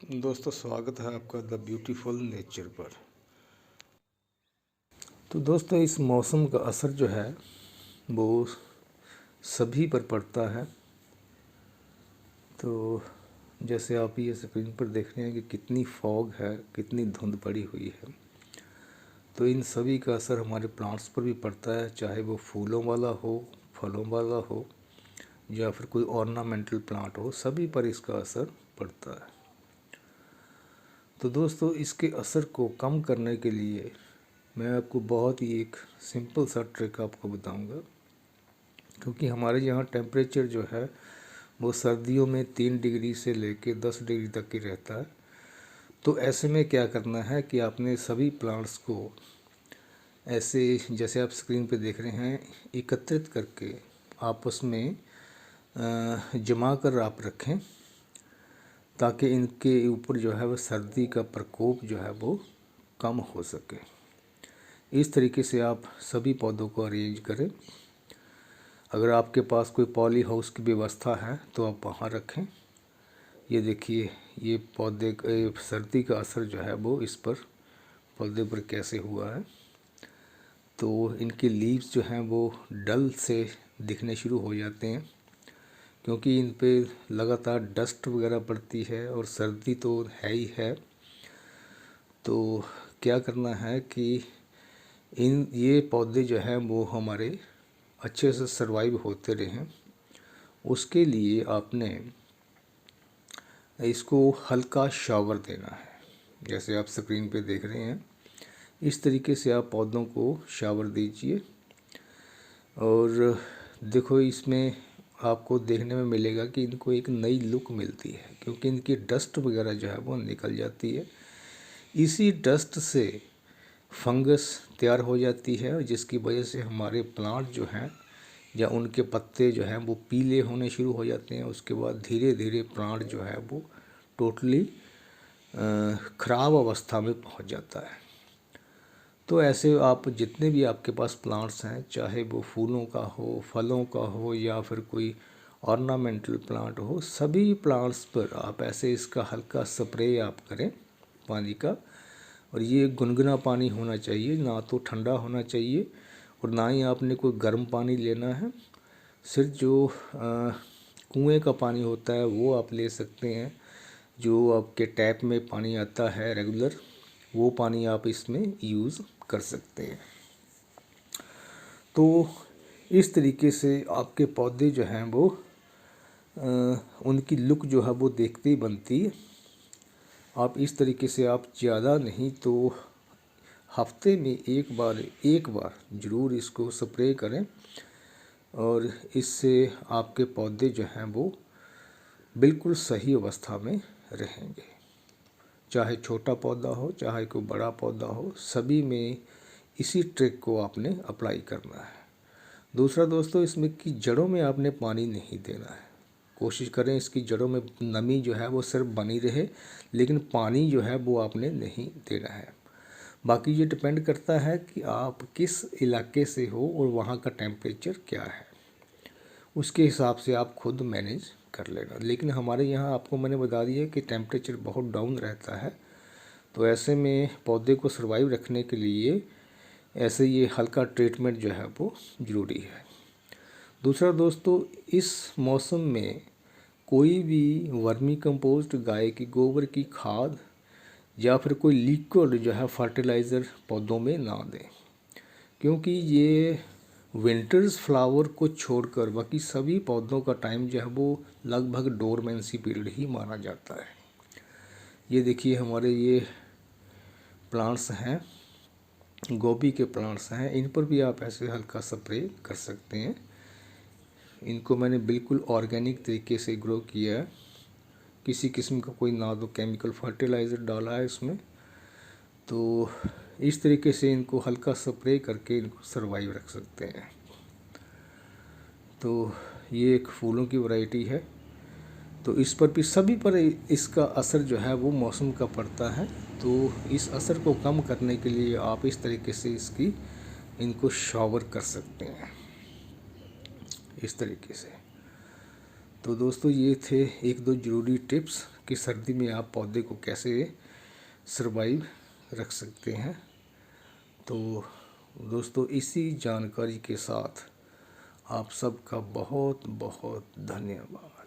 दोस्तों, स्वागत है आपका द ब्यूटीफुल नेचर पर। तो दोस्तों, इस मौसम का असर जो है वो सभी पर पड़ता है। तो जैसे आप ये स्क्रीन पर देख रहे हैं कि कितनी फॉग है, कितनी धुंध पड़ी हुई है। तो इन सभी का असर हमारे प्लांट्स पर भी पड़ता है, चाहे वो फूलों वाला हो, फलों वाला हो या फिर कोई ऑर्नामेंटल प्लांट हो, सभी पर इसका असर पड़ता है। तो दोस्तों, इसके असर को कम करने के लिए मैं आपको बहुत ही एक सिंपल सा ट्रिक आपको बताऊंगा। क्योंकि हमारे यहाँ टेम्परेचर जो है वो सर्दियों में 3 डिग्री से लेके 10 डिग्री तक ही रहता है। तो ऐसे में क्या करना है कि आपने सभी प्लांट्स को ऐसे जैसे आप स्क्रीन पे देख रहे हैं एकत्रित करके आपस में जमा कर आप रखें, ताकि इनके ऊपर जो है वो सर्दी का प्रकोप जो है वो कम हो सके। इस तरीके से आप सभी पौधों को अरेंज करें। अगर आपके पास कोई पॉली हाउस की व्यवस्था है तो आप वहाँ रखें। ये देखिए, ये पौधे सर्दी का असर जो है वो इस पर पौधे पर कैसे हुआ है। तो इनके लीव्स जो हैं वो डल से दिखने शुरू हो जाते हैं, क्योंकि इन पे लगातार डस्ट वगैरह पड़ती है और सर्दी तो है ही है। तो क्या करना है कि ये पौधे जो हैं वो हमारे अच्छे से सरवाइव होते रहें, उसके लिए आपने इसको हल्का शावर देना है। जैसे आप स्क्रीन पे देख रहे हैं, इस तरीके से आप पौधों को शावर दीजिए। और देखो, इसमें आपको देखने में मिलेगा कि इनको एक नई लुक मिलती है, क्योंकि इनकी डस्ट वगैरह जो है वो निकल जाती है। इसी डस्ट से फंगस तैयार हो जाती है, और जिसकी वजह से हमारे प्लांट जो हैं या उनके पत्ते जो हैं वो पीले होने शुरू हो जाते हैं। उसके बाद धीरे धीरे प्लांट जो है वो टोटली ख़राब अवस्था में पहुंच जाता है। तो ऐसे आप जितने भी आपके पास प्लांट्स हैं, चाहे वो फूलों का हो, फलों का हो या फिर कोई ऑर्नामेंटल प्लांट हो, सभी प्लांट्स पर आप ऐसे इसका हल्का स्प्रे आप करें पानी का। और ये गुनगुना पानी होना चाहिए, ना तो ठंडा होना चाहिए और ना ही आपने कोई गर्म पानी लेना है। सिर्फ जो कुएं का पानी होता है वो आप ले सकते हैं। जो आपके टैप में पानी आता है रेगुलर, वो पानी आप इसमें यूज़ कर सकते हैं। तो इस तरीके से आपके पौधे जो हैं वो उनकी लुक जो है वो देखते ही बनती है। आप इस तरीके से आप ज़्यादा नहीं तो हफ्ते में एक बार ज़रूर इसको स्प्रे करें, और इससे आपके पौधे जो हैं वो बिल्कुल सही अवस्था में रहेंगे। चाहे छोटा पौधा हो, चाहे कोई बड़ा पौधा हो, सभी में इसी ट्रिक को आपने अप्लाई करना है। दूसरा दोस्तों, इसमें की जड़ों में आपने पानी नहीं देना है। कोशिश करें इसकी जड़ों में नमी जो है वो सिर्फ बनी रहे, लेकिन पानी जो है वो आपने नहीं देना है। बाकी ये डिपेंड करता है कि आप किस इलाके से हो और वहाँ का टेम्परेचर क्या है, उसके हिसाब से आप खुद मैनेज कर लेना। लेकिन हमारे यहाँ आपको मैंने बता दिया कि टेम्परेचर बहुत डाउन रहता है, तो ऐसे में पौधे को सर्वाइव रखने के लिए ऐसे ये हल्का ट्रीटमेंट जो है वो ज़रूरी है। दूसरा दोस्तों, इस मौसम में कोई भी वर्मी कंपोस्ट, गाय की गोबर की खाद या फिर कोई लिक्विड जो है फर्टिलाइज़र पौधों में ना दें, क्योंकि ये विंटर्स फ्लावर को छोड़कर बाकी सभी पौधों का टाइम जो है वो लगभग डोरमेंसी पीरियड ही माना जाता है। ये देखिए, हमारे ये प्लांट्स हैं, गोभी के प्लांट्स हैं, इन पर भी आप ऐसे हल्का स्प्रे कर सकते हैं। इनको मैंने बिल्कुल ऑर्गेनिक तरीके से ग्रो किया है, किसी किस्म का कोई ना तो केमिकल फर्टिलाइज़र डाला है इसमें। तो इस तरीके से इनको हल्का स्प्रे करके इनको सर्वाइव रख सकते हैं। तो ये एक फूलों की वैरायटी है, तो इस पर भी सभी पर इसका असर जो है वो मौसम का पड़ता है। तो इस असर को कम करने के लिए आप इस तरीके से इनको शावर कर सकते हैं, इस तरीके से। तो दोस्तों, ये थे एक दो ज़रूरी टिप्स कि सर्दी में आप पौधे को कैसे सरवाइव रख सकते हैं। तो दोस्तों, इसी जानकारी के साथ आप सबका बहुत बहुत धन्यवाद।